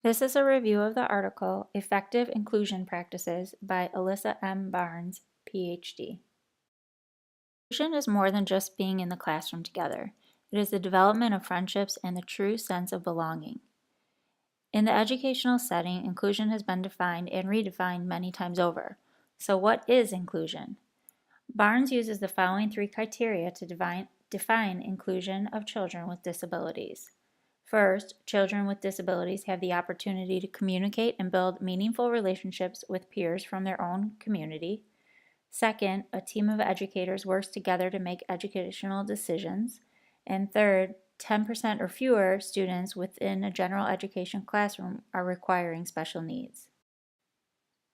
This is a review of the article, Effective Inclusion Practices by Alyssa M. Barnes, PhD. Inclusion is more than just being in the classroom together. It is the development of friendships and the true sense of belonging. In the educational setting, inclusion has been defined and redefined many times over. So what is inclusion? Barnes uses the following three criteria to define inclusion of children with disabilities. First, children with disabilities have the opportunity to communicate and build meaningful relationships with peers from their own community. Second, a team of educators works together to make educational decisions. And third, 10% or fewer students within a general education classroom are requiring special needs.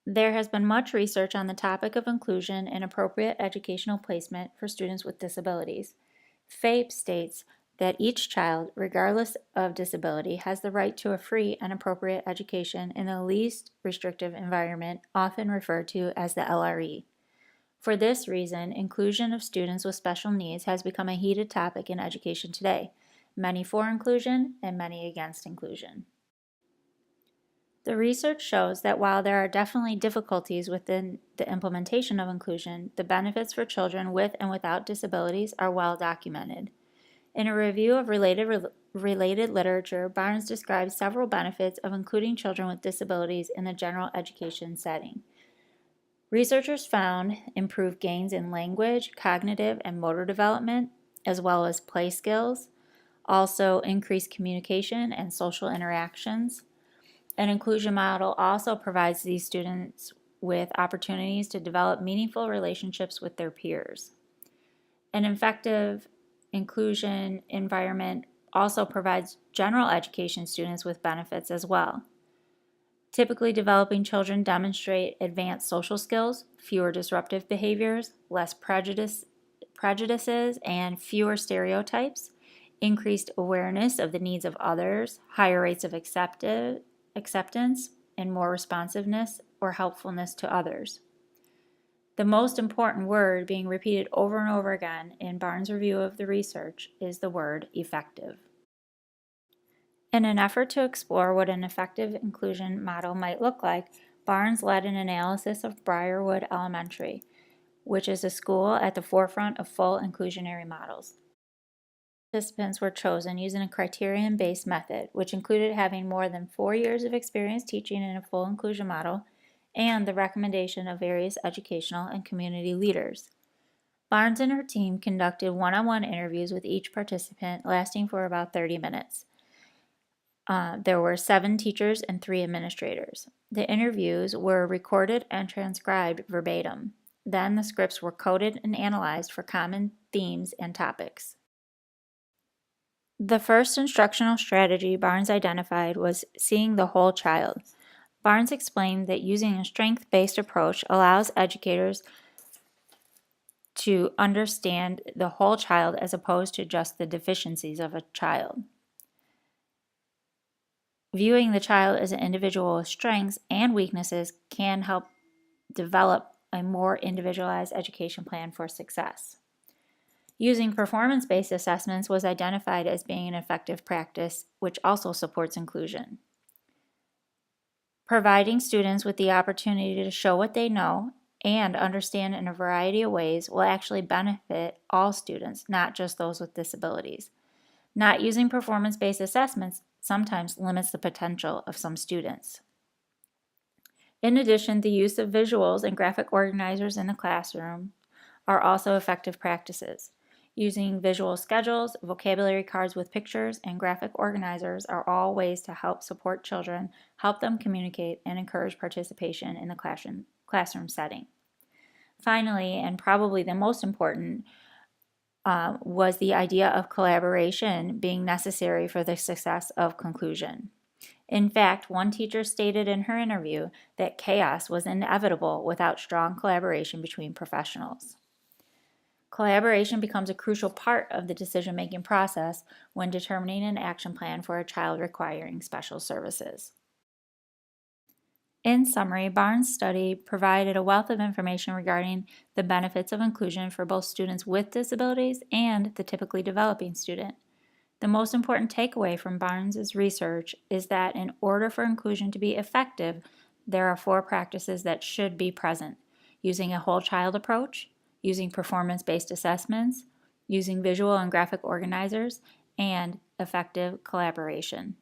There has been much research on the topic of inclusion and appropriate educational placement for students with disabilities. FAPE states that each child, regardless of disability, has the right to a free and appropriate education in the least restrictive environment, often referred to as the LRE. For this reason, inclusion of students with special needs has become a heated topic in education today, many for inclusion and many against inclusion. The research shows that while there are definitely difficulties within the implementation of inclusion, the benefits for children with and without disabilities are well documented. In a review of related literature, Barnes describes several benefits of including children with disabilities in the general education setting. Researchers found improved gains in language, cognitive, and motor development, as well as play skills, also increased communication and social interactions. An inclusion model also provides these students with opportunities to develop meaningful relationships with their peers. An effective inclusion environment also provides general education students with benefits as well. Typically, developing children demonstrate advanced social skills, fewer disruptive behaviors, less prejudices, and fewer stereotypes, increased awareness of the needs of others, higher rates of acceptance, and more responsiveness or helpfulness to others. The most important word being repeated over and over again in Barnes' review of the research is the word effective. In an effort to explore what an effective inclusion model might look like, Barnes led an analysis of Briarwood Elementary, which is a school at the forefront of full inclusionary models. Participants were chosen using a criterion-based method, which included having more than 4 years of experience teaching in a full inclusion model and the recommendation of various educational and community leaders. Barnes and her team conducted one-on-one interviews with each participant lasting for about 30 minutes. There were 7 teachers and 3 administrators. The interviews were recorded and transcribed verbatim. Then the scripts were coded and analyzed for common themes and topics. The first instructional strategy Barnes identified was seeing the whole child. Barnes explained that using a strength-based approach allows educators to understand the whole child as opposed to just the deficiencies of a child. Viewing the child as an individual with strengths and weaknesses can help develop a more individualized education plan for success. Using performance-based assessments was identified as being an effective practice, which also supports inclusion. Providing students with the opportunity to show what they know and understand in a variety of ways will actually benefit all students, not just those with disabilities. Not using performance-based assessments sometimes limits the potential of some students. In addition, the use of visuals and graphic organizers in the classroom are also effective practices. Using visual schedules, vocabulary cards with pictures, and graphic organizers are all ways to help support children, help them communicate, and encourage participation in the classroom setting. Finally, and probably the most important, was the idea of collaboration being necessary for the success of conclusion. In fact, one teacher stated in her interview that chaos was inevitable without strong collaboration between professionals. Collaboration becomes a crucial part of the decision-making process when determining an action plan for a child requiring special services. In summary, Barnes' study provided a wealth of information regarding the benefits of inclusion for both students with disabilities and the typically developing student. The most important takeaway from Barnes's research is that in order for inclusion to be effective, there are 4 practices that should be present: using a whole child approach, using performance-based assessments, using visual and graphic organizers, and effective collaboration.